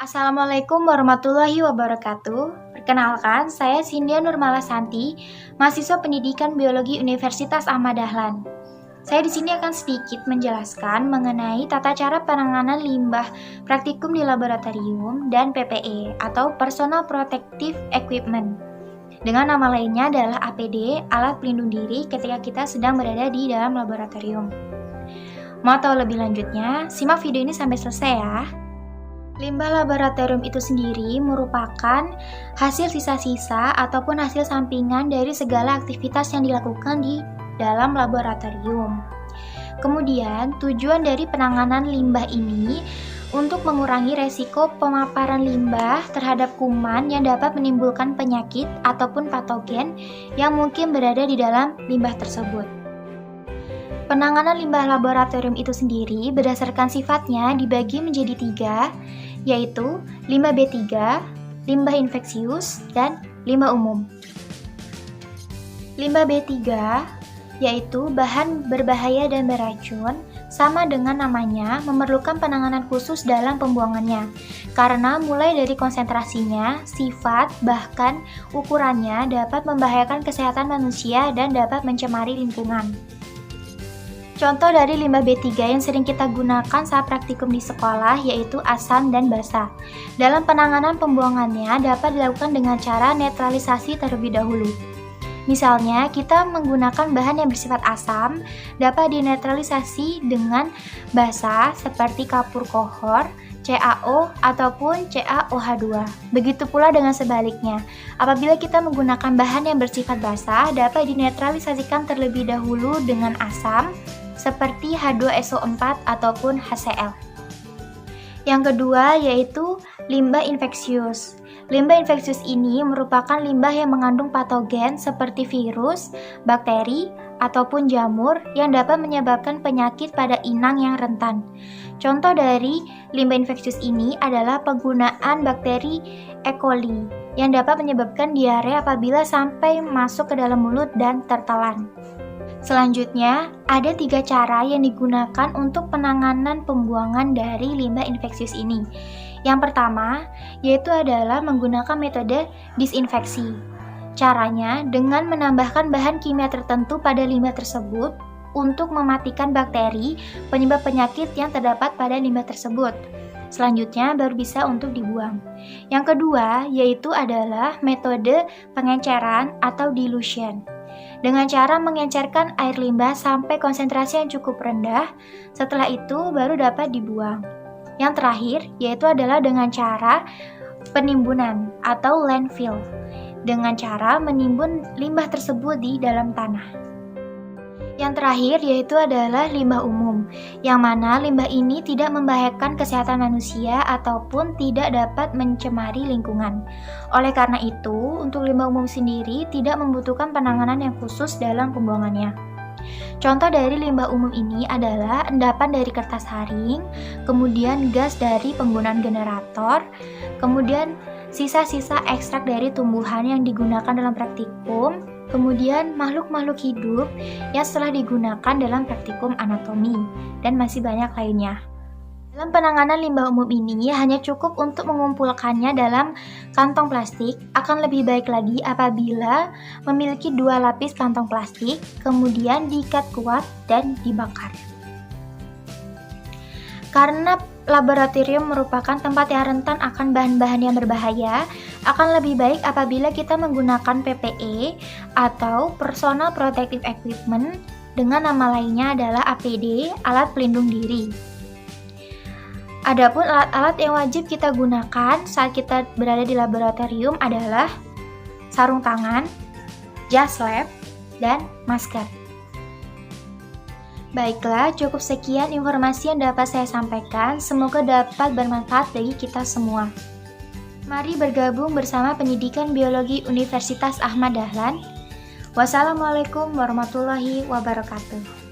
Assalamualaikum warahmatullahi wabarakatuh. Perkenalkan, saya Sindia Nurmala Santi, mahasiswa Pendidikan Biologi Universitas Ahmad Dahlan. Saya di sini akan sedikit menjelaskan mengenai tata cara penanganan limbah praktikum di laboratorium dan PPE atau Personal Protective Equipment. Dengan nama lainnya adalah APD, alat pelindung diri ketika kita sedang berada di dalam laboratorium. Mau tahu lebih lanjutnya, simak video ini sampai selesai ya. Limbah laboratorium itu sendiri merupakan hasil sisa-sisa ataupun hasil sampingan dari segala aktivitas yang dilakukan di dalam laboratorium. Kemudian, tujuan dari penanganan limbah ini untuk mengurangi resiko pemaparan limbah terhadap kuman yang dapat menimbulkan penyakit ataupun patogen yang mungkin berada di dalam limbah tersebut. Penanganan limbah laboratorium itu sendiri berdasarkan sifatnya dibagi menjadi 3, yaitu limbah B3, limbah infeksius, dan limbah umum. Limbah B3 yaitu bahan berbahaya dan beracun, sama dengan namanya, memerlukan penanganan khusus dalam pembuangannya, karena mulai dari konsentrasinya, sifat, bahkan ukurannya dapat membahayakan kesehatan manusia dan dapat mencemari lingkungan. Contoh dari limbah B3 yang sering kita gunakan saat praktikum di sekolah yaitu asam dan basa. Dalam penanganan pembuangannya dapat dilakukan dengan cara netralisasi terlebih dahulu. Misalnya, kita menggunakan bahan yang bersifat asam dapat dinetralisasi dengan basa seperti kapur kohor, CaO, ataupun CaOH2. Begitu pula dengan sebaliknya. Apabila kita menggunakan bahan yang bersifat basa dapat dinetralisasikan terlebih dahulu dengan asam seperti H2SO4 ataupun HCl. Yang kedua yaitu limbah infeksius. Limbah infeksius ini merupakan limbah yang mengandung patogen seperti virus, bakteri, ataupun jamur yang dapat menyebabkan penyakit pada inang yang rentan. Contoh dari limbah infeksius ini adalah penggunaan bakteri E. coli yang dapat menyebabkan diare apabila sampai masuk ke dalam mulut dan tertelan. Selanjutnya, ada 3 cara yang digunakan untuk penanganan pembuangan dari limbah infeksius ini. Yang pertama, yaitu adalah menggunakan metode disinfeksi. Caranya dengan menambahkan bahan kimia tertentu pada limbah tersebut untuk mematikan bakteri penyebab penyakit yang terdapat pada limbah tersebut. Selanjutnya baru bisa untuk dibuang. Yang kedua, yaitu adalah metode pengenceran atau dilution. Dengan cara mengencerkan air limbah sampai konsentrasi yang cukup rendah, setelah itu baru dapat dibuang. Yang terakhir, yaitu adalah dengan cara penimbunan atau landfill, dengan cara menimbun limbah tersebut di dalam tanah. Yang terakhir yaitu adalah limbah umum, yang mana limbah ini tidak membahayakan kesehatan manusia ataupun tidak dapat mencemari lingkungan. Oleh karena itu, untuk limbah umum sendiri tidak membutuhkan penanganan yang khusus dalam pembuangannya. Contoh dari limbah umum ini adalah endapan dari kertas haring, kemudian gas dari penggunaan generator, kemudian sisa-sisa ekstrak dari tumbuhan yang digunakan dalam praktikum, kemudian makhluk-makhluk hidup yang setelah digunakan dalam praktikum anatomi, dan masih banyak lainnya. Dalam penanganan limbah umum ini hanya cukup untuk mengumpulkannya dalam kantong plastik. Akan lebih baik lagi apabila memiliki 2 lapis kantong plastik, kemudian diikat kuat dan dibakar. Karena laboratorium merupakan tempat yang rentan akan bahan-bahan yang berbahaya, akan lebih baik apabila kita menggunakan PPE atau Personal Protective Equipment dengan nama lainnya adalah APD, alat pelindung diri. Adapun alat-alat yang wajib kita gunakan saat kita berada di laboratorium adalah sarung tangan, jas lab, dan masker. Baiklah, cukup sekian informasi yang dapat saya sampaikan. Semoga dapat bermanfaat bagi kita semua. Mari bergabung bersama Pendidikan Biologi Universitas Ahmad Dahlan. Wassalamualaikum warahmatullahi wabarakatuh.